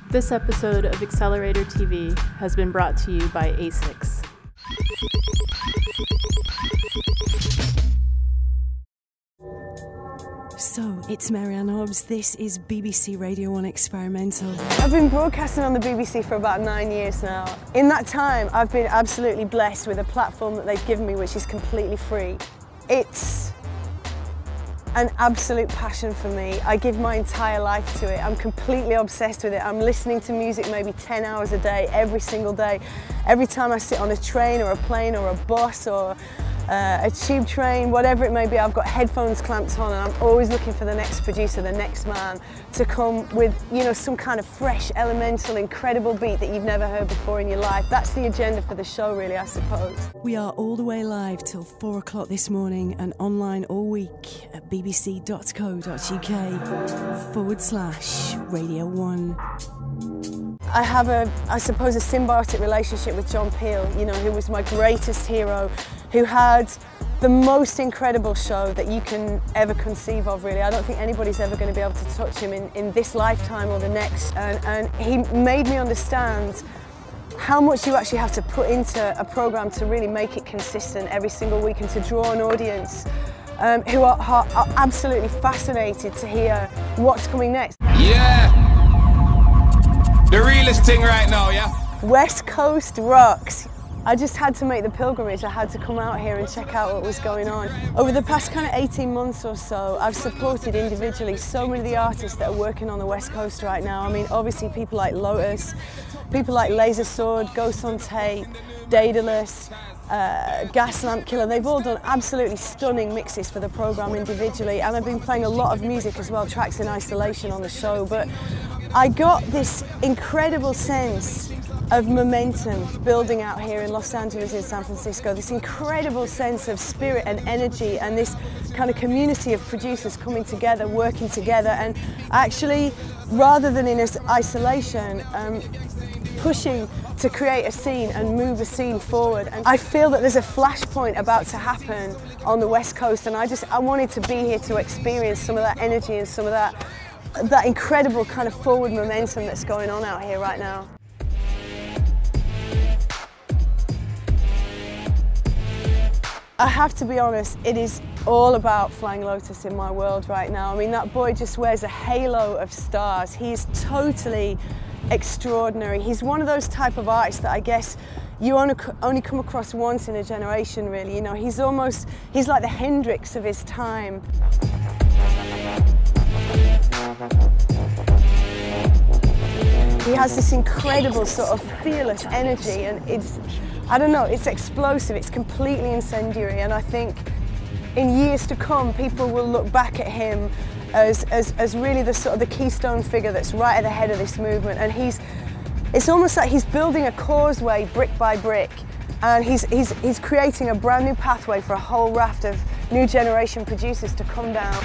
This episode of Accelerator TV has been brought to you by ASICS. So, it's Mary Anne Hobbs. This is BBC Radio 1 Experimental. I've been broadcasting on the BBC for about 9 years now. In that time, I've been absolutely blessed with a platform that they've given me which is completely free. It's an absolute passion for me. I give my entire life to it. I'm completely obsessed with it. I'm listening to music maybe 10 hours a day, every single day. Every time I sit on a train or a plane or a bus or a tube train, whatever it may be, I've got headphones clamped on and I'm always looking for the next producer, the next man to come with, you know, some kind of fresh, elemental, incredible beat that you've never heard before in your life. That's the agenda for the show, really, I suppose. We are all the way live till 4 o'clock this morning and online all week at bbc.co.uk/Radio 1. I have I suppose, a symbiotic relationship with John Peel, you know, who was my greatest hero, who had the most incredible show that you can ever conceive of, really. I don't think anybody's ever going to be able to touch him in this lifetime or the next. And he made me understand how much you actually have to put into a programme to really make it consistent every single week and to draw an audience who are absolutely fascinated to hear what's coming next. Yeah! The realest thing right now, yeah? West Coast rocks. I just had to make the pilgrimage. I had to come out here and check out what was going on. Over the past kind of 18 months or so, I've supported individually so many of the artists that are working on the West Coast right now. I mean, obviously people like Lotus, people like Lazer Sword, Ghost on Tape, Daedelus, Gaslamp Killer. They've all done absolutely stunning mixes for the programme individually, and I've been playing a lot of music as well, tracks in isolation on the show. But I got this incredible sense of momentum building out here in Los Angeles and San Francisco, this incredible sense of spirit and energy and this kind of community of producers coming together, working together, and actually, rather than in isolation, pushing to create a scene and move a scene forward. And I feel that there's a flashpoint about to happen on the West Coast, and I wanted to be here to experience some of that energy and some of that incredible kind of forward momentum that's going on out here right now. I have to be honest, it is all about Flying Lotus in my world right now. I mean, that boy just wears a halo of stars. He's totally extraordinary. He's one of those type of artists that I guess you only come across once in a generation, really. You know, he's like the Hendrix of his time. He has this incredible sort of fearless energy, and I don't know, it's explosive, it's completely incendiary, and I think in years to come people will look back at him as really the sort of the keystone figure that's right at the head of this movement. And it's almost like he's building a causeway brick by brick, and he's creating a brand new pathway for a whole raft of new generation producers to come down.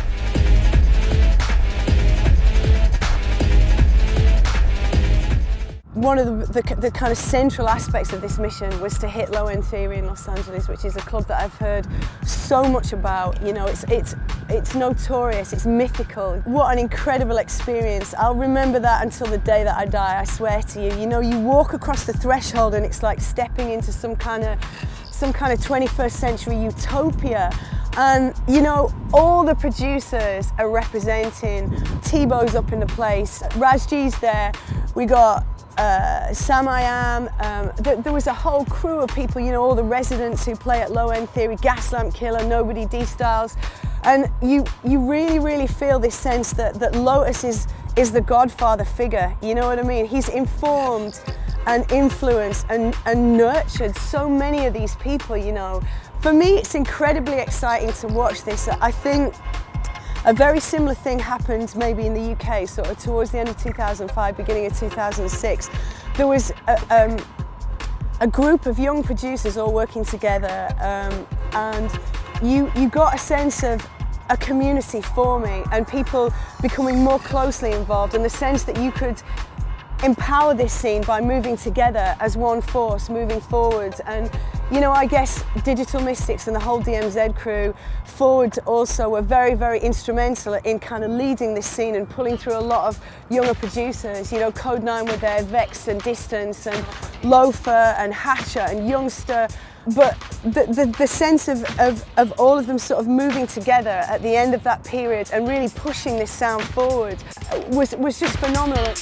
One of the kind of central aspects of this mission was to hit Low End Theory in Los Angeles, which is a club that I've heard so much about. You know, it's notorious, it's mythical. What an incredible experience. I'll remember that until the day that I die, I swear to you. You know, you walk across the threshold and it's like stepping into some kind of 21st century utopia. And, you know, all the producers are representing. Tebow's up in the place, Raj G's there, we got Samiyam, there was a whole crew of people, you know, all the residents who play at Low End Theory, Gaslamp Killer, Nobody D Styles, and you really, really feel this sense that Lotus is the godfather figure, you know what I mean? He's informed and influenced and nurtured so many of these people, you know. For me, it's incredibly exciting to watch this. I think a very similar thing happened maybe in the UK, sort of towards the end of 2005, beginning of 2006. There was a group of young producers all working together, and you got a sense of a community forming and people becoming more closely involved, and the sense that you could empower this scene by moving together as one force, moving forwards. And you know, I guess Digital Mystics and the whole DMZ crew forward also were very, very instrumental in kind of leading this scene and pulling through a lot of younger producers. You know, Code 9 were there, Vex and Distance and Loafer and Hatcher and Youngster. But the sense of all of them sort of moving together at the end of that period and really pushing this sound forward was just phenomenal.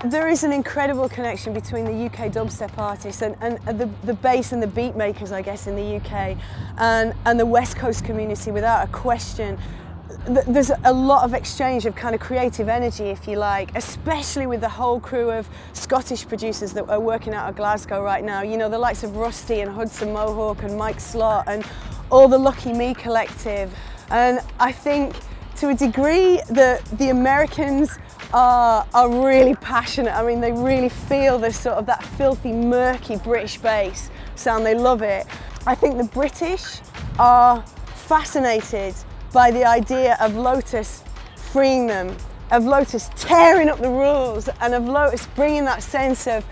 There is an incredible connection between the UK dubstep artists and the bass and the beat makers, I guess, in the UK and the West Coast community, without a question. There's a lot of exchange of kind of creative energy, if you like, especially with the whole crew of Scottish producers that are working out of Glasgow right now. You know, the likes of Rusty and Hudson Mohawk and Mike Slott and all the Lucky Me collective. And I think to a degree the Americans are really passionate. I mean, they really feel this sort of that filthy, murky British bass sound. They love it. I think the British are fascinated by the idea of Lotus freeing them, of Lotus tearing up the rules, and of Lotus bringing that sense of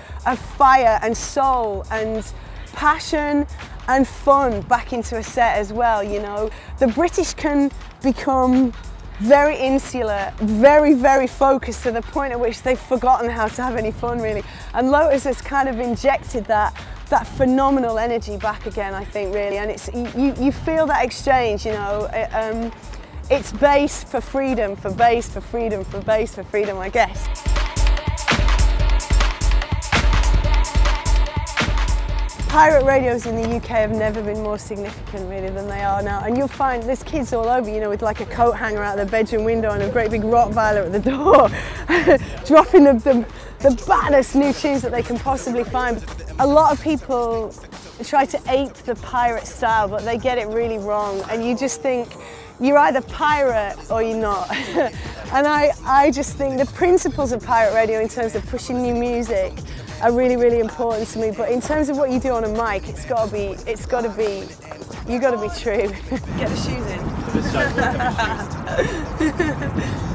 fire and soul and passion and fun back into a set as well, you know. The British can become very insular, very, very focused to the point at which they've forgotten how to have any fun, really. And Lotus has kind of injected that phenomenal energy back again, I think, really. And it's you feel that exchange, you know. It's bass for freedom, for bass for freedom, for bass for freedom, I guess. Pirate radios in the UK have never been more significant, really, than they are now. And you'll find there's kids all over, you know, with like a coat hanger out their bedroom window and a great big Rottweiler at the door, dropping the baddest new tunes that they can possibly find. A lot of people try to ape the pirate style, but they get it really wrong. And you just think you're either pirate or you're not. And I just think the principles of pirate radio in terms of pushing new music are really, really important to me. But in terms of what you do on a mic, you got to be true. Get the shoes in.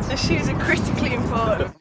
The shoes are critically important.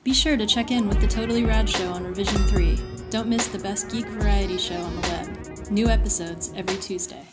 Be sure to check in with the Totally Rad Show on Revision 3. Don't miss the best geek variety show on the web. New episodes every Tuesday.